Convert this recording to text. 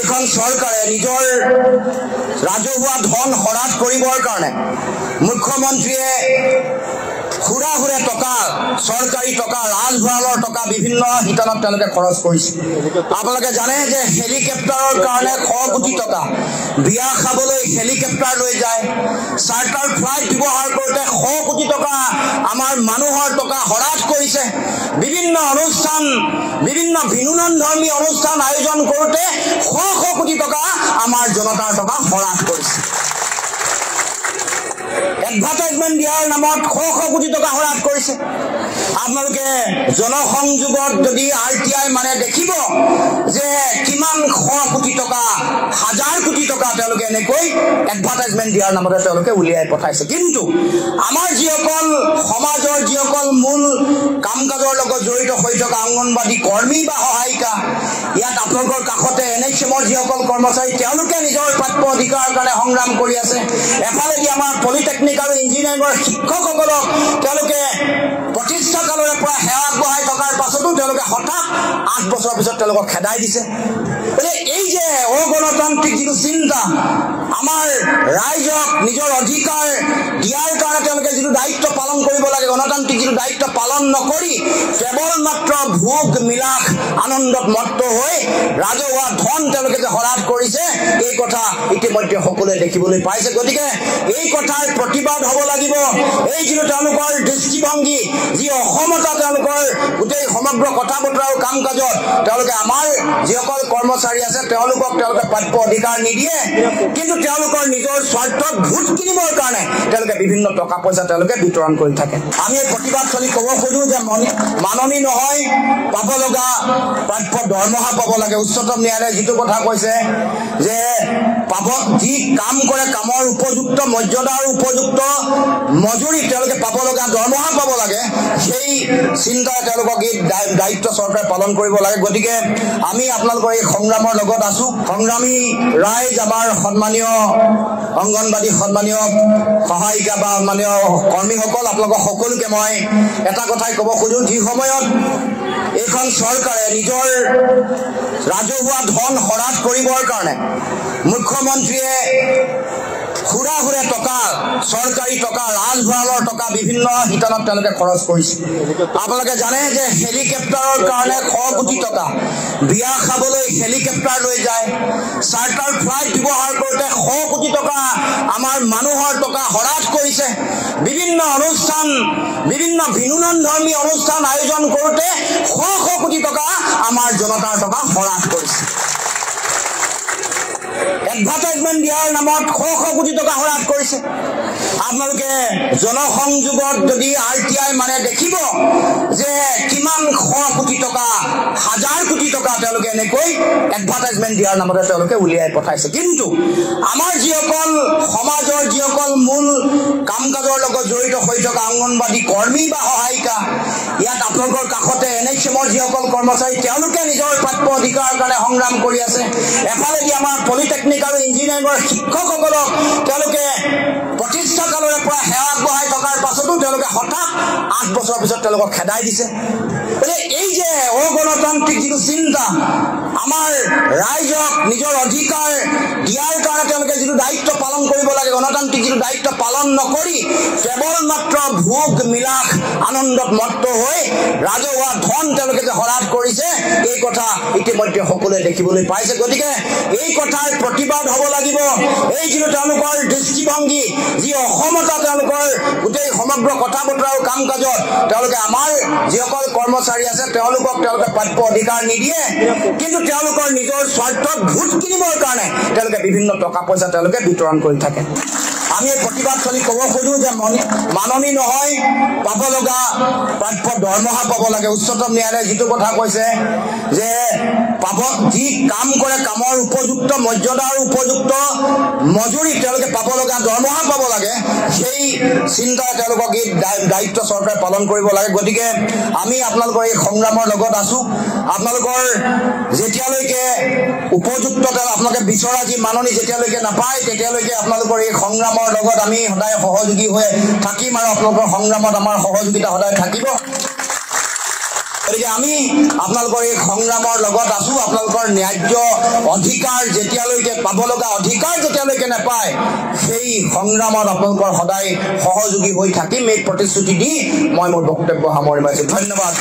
এইখন চৰকাৰে নিজৰ ৰাজহুৱা ধন হৰাট কৰিবৰ কাৰণে মুখ্যমন্ত্ৰীয়ে খুৰা খুৰে টকা চৰকাৰী টকা ৰাজভঁৰালৰ টকা বিভিন্ন হিতানত তেওঁলোকে খৰচ কৰিছে। আপোনালোকে জানে যে হেলিকপ্টাৰৰ কাৰণে 100 কোটি টকা বিয়া খাবলৈ হেলিকপ্টাৰ লৈ যায়, চাৰ্টাৰ ফ্লাইট ব্যৱহাৰ কৰোঁতে 100 কোটি টকা আমাৰ মানুহৰ টকা হৰাট কৰিছে। বিভিন্ন অনুষ্ঠান বিভিন্ন ভিন্নধৰ্মী ধৰ্মী অনুষ্ঠান আয়োজন কৰোঁতে 100 কোটি টকা আমাৰ জনতাৰ টকা হৰাট কৰিছে। এডভাৰটাইজমেন্ট দিয়াৰ নামত 100 কোটি টকা হৰাট কৰিছে। আপোনালোকে জনসংযোগত যদি RTI মানে দেখিব যে কিমান 100 কোটি টকা হাজাৰ কোটি টকা তেওঁলোকে এনেকৈ এডভাৰটাইজমেন্ট দিয়াৰ নামতে তেওঁলোকে উলিয়াই পঠাইছে। কিন্তু আমাৰ যিসকল সমাজৰ যিসকল মূল কাম কাজৰ লগত জড়িত হৈ থকা অংগনবাদী কৰ্মী বা সহায়িকা, ইয়াত আপোনালোকৰ কাষতে NHMৰ যিসকল কৰ্মচাৰী তেওঁলোকে নিজৰ প্ৰাপ্য অধিকাৰৰ কাৰণে সংগ্ৰাম কৰি আছে। এফালেদি আমাৰ পলিটেকনিক আৰু ইঞ্জিনিয়াৰিঙৰ শিক্ষকসকলক তেওঁলোকে প্ৰতিষ্ঠা কালৰে পৰা সেৱা আগবঢ়াই থকাৰ পাছতো তেওঁলোকে হঠাৎ 8 বছৰৰ পিছত তেওঁলোকক খেদাই দিছে। এই যে অগণতান্ত্ৰিক যিটো চিন্তা, আমাৰ ৰাইজক নিজৰ অধিকাৰ দিয়াৰ কাৰণে তেওঁলোকে যিটো দায়িত্ব পালন কৰিব লাগে, গণতান্ত্ৰিক যিটো দায়িত্ব পালন নকৰি কেৱল মাত্ৰ ভোগ বিলাস আনন্দত মত্ত হৈ ৰাজহুৱা ধন তেওঁলোকে যে হৰাট কৰিছে, এই কথা ইতিমধ্যে সকলোৱে দেখিবলৈ পাইছে। গতিকে এই কথাৰ প্ৰতিবাদ হ'ব লাগিব। এই যিটো তেওঁলোকৰ দৃষ্টিভংগী, যি অসমতা তেওঁলোকৰ গোটেই সমগ্ৰ কথা বতৰা আৰু কাম কাজত তেওঁলোকে আমাৰ যিসকল কৰ্মচাৰী আছে তেওঁলোকক তেওঁলোকে প্ৰাপ্য অধিকাৰ নিদিয়ে, কিন্তু তেওঁলোকৰ নিজৰ স্বাৰ্থত ভোট কিনিবৰ কাৰণে তেওঁলোকে বিভিন্ন টকা পইচা তেওঁলোকে বিতৰণ কৰি থাকে। আমি এই প্ৰতিবাদ চলি ক'ব খোজো যে মাননি নহয়, পাব লগা প্ৰাপ্য দৰমহা পাব লাগে। উচ্চতম ন্যায়ালয়ে যিটো কথা কৈছে যে পাব, যি কাম কৰে কামৰ উপযুক্ত মৰ্যাদা আৰু উপযুক্ত মজুৰি তেওঁলোকে পাব লগা দৰমহা পাব লাগে, সেই চিন্তাই তেওঁলোকক এই দায়িত্ব চৰকাৰে পালন কৰিব লাগে। গতিকে আমি আপোনালোকৰ এই সংগ্ৰামৰ লগত আছো। সংগ্ৰামী ৰাইজ, আমাৰ সন্মানীয় অংগনবাদী, সন্মানীয় সহায়িকা বা সন্মানীয় কৰ্মীসকল, আপোনালোকক সকলোকে মই এটা কথাই ক'ব খোজো, যি সময়ত এইখন চৰকাৰে নিজৰ ৰাজহুৱা ধন হৰাট কৰিবৰ কাৰণে মুখ্যমন্ত্ৰীয়ে খুৰা খুৰে টকা চৰকাৰী টকা ৰাজভঁৰালৰ টকা বিভিন্ন হিতানত তেওঁলোকে খৰচ কৰিছে। আপোনালোকে জানে যে হেলিকপ্টাৰৰ কাৰণে 100 কোটি টকা বিয়া খাবলৈ হেলিকপ্টাৰ লৈ যায়, চাৰ্টাৰ ফ্লাইট ব্যৱহাৰ কৰোঁতে 100 কোটি টকা আমাৰ মানুহৰ টকা হৰাট কৰিছে। বিভিন্ন অনুষ্ঠান বিভিন্ন ভিন্নধৰ্মী অনুষ্ঠান আয়োজন কৰোঁতে 100 কোটি টকা আমাৰ জনতাৰ টকা হৰাট কৰিছে। এডভাৰটাইজমেন্ট দিয়াৰ নামত 100 কোটি টকা হৰাট কৰিছে। আপোনালোকে জনসংযোগত যদি RTI মানে দেখিব যে কিমান 100 কোটি টকা হাজাৰ কোটি টকা তেওঁলোকে এনেকৈ এডভাৰটাইজমেন্ট দিয়াৰ নামতে তেওঁলোকে উলিয়াই পঠাইছে। কিন্তু আমাৰ যিসকল সমাজৰ যিসকল মূল কাম কাজৰ লগত জড়িত হৈ থকা অংগনবাদী কৰ্মী বা সহায়িকা, ইয়াত আপোনালোকৰ কাষতে NHMৰ যিসকল কৰ্মচাৰী তেওঁলোকে নিজৰ প্ৰাপ্য অধিকাৰৰ কাৰণে সংগ্ৰাম কৰি আছে। এফালেদি আমাৰ পলিটেকনিক আৰু ইঞ্জিনিয়াৰিঙৰ শিক্ষকসকলক তেওঁলোকে প্ৰতিষ্ঠা কালৰে পৰা সেৱা আগবঢ়াই থকাৰ পাছতো তেওঁলোকে হঠাৎ 8 বছৰৰ পিছত তেওঁলোকক খেদাই দিছে। এই যে অগণতান্ত্ৰিক যিটো চিন্তা, আমাৰ ৰাইজক নিজৰ অধিকাৰ দিয়াৰ কাৰণে তেওঁলোকে যিটো দায়িত্ব পালন কৰিব লাগে, গণতান্ত্ৰিক যিটো দায়িত্ব পালন নকৰি কেৱল মাত্ৰ ভোগ বিলাস আনন্দত মত্ত হৈ ৰাজহুৱা ধন তেওঁলোকে যে হৰাট কৰিছে, এই কথা ইতিমধ্যে সকলোৱে দেখিবলৈ পাইছে। গতিকে এই কথাৰ প্ৰতিবাদ হ'ব লাগিব। এই যিটো তেওঁলোকৰ দৃষ্টিভংগী, যি অসমতা তেওঁলোকৰ গোটেই সমগ্ৰ কথা বতৰা আৰু কাম কাজত তেওঁলোকে আমাৰ যিসকল কৰ্মচাৰী আছে তেওঁলোকক তেওঁলোকে প্ৰাপ্য অধিকাৰ নিদিয়ে, কিন্তু তেওঁলোকৰ নিজৰ স্বাৰ্থত ভোট কিনিবৰ কাৰণে তেওঁলোকে বিভিন্ন টকা পইচা তেওঁলোকে বিতৰণ কৰি থাকে। আমি এই প্ৰতিবাদ চলি ক'ব খোজো যে মাননি নহয়, পাব লগা প্ৰাপ্য দৰমহা পাব লাগে। উচ্চতম ন্যায়ালয়ে যিটো কথা কৈছে যে পাব, যি কাম কৰে কামৰ উপযুক্ত মৰ্যাদা আৰু উপযুক্ত মজুৰি তেওঁলোকে পাব লগা দৰমহা পাব লাগে, সেই চিন্তাই তেওঁলোকক এই দায়িত্ব চৰকাৰে পালন কৰিব লাগে। গতিকে আমি আপোনালোকৰ এই সংগ্ৰামৰ লগত আছো। আপোনালোকৰ যেতিয়ালৈকে উপযুক্ত আপোনালোকে বিচৰা যি মাননি যেতিয়ালৈকে নাপায়, তেতিয়ালৈকে আপোনালোকৰ এই সংগ্ৰামৰ লগত আমি সদায় সহযোগী হৈ থাকিম আৰু আপোনালোকৰ সংগ্ৰামত আমাৰ সহযোগিতা সদায় থাকিব। গতিকে আমি আপোনালোকৰ এই সংগ্ৰামৰ লগত আছো আপোনালোকৰ ন্যায্য অধিকাৰ যেতিয়ালৈকে পাব লগা অধিকাৰ যেতিয়ালৈকে নাপায় সেই সংগ্ৰামত আপোনালোকৰ সদায় সহযোগী হৈ থাকিম এই প্ৰতিশ্ৰুতি দি মই মোৰ বক্তব্য সামৰিম ধন্যবাদ।